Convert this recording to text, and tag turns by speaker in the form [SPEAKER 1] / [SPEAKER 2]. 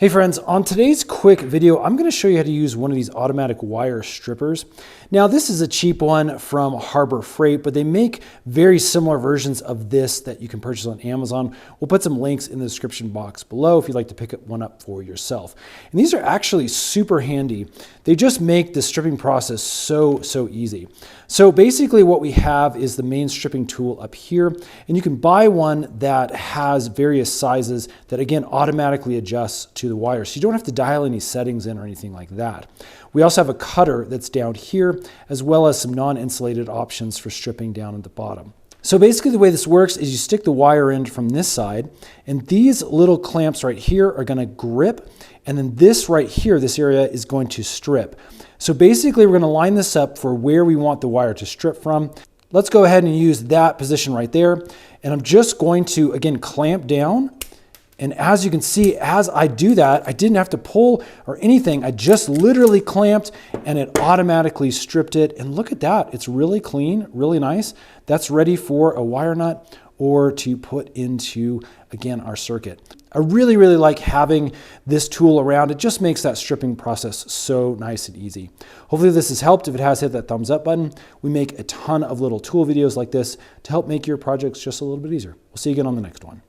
[SPEAKER 1] Hey friends, on today's quick video, I'm going to show you how to use one of these automatic wire strippers. Now this is a cheap one from Harbor Freight, but they make very similar versions of this that you can purchase on Amazon. We'll put some links in the description box below if you'd like to pick one up for yourself. And these are actually super handy. They just make the stripping process so easy. So basically what we have is the main stripping tool up here, and you can buy one that has various sizes that again automatically adjusts to the wire. So you don't have to dial any settings in or anything like that. We also have a cutter that's down here, as well as some non-insulated options for stripping down at the bottom. So basically the way this works is you stick the wire in from this side, and these little clamps right here are going to grip, and then this right here, this area is going to strip. So basically we're going to line this up for where we want the wire to strip from. Let's go ahead and use that position right there, and I'm just going to again clamp down. And as you can see, as I do that, I didn't have to pull or anything. I just literally clamped and it automatically stripped it. And look at that. It's really clean, really nice. That's ready for a wire nut or to put into, again, our circuit. I really like having this tool around. It just makes that stripping process so nice and easy. Hopefully this has helped. If it has, hit that thumbs up button. We make a ton of little tool videos like this to help make your projects just a little bit easier. We'll see you again on the next one.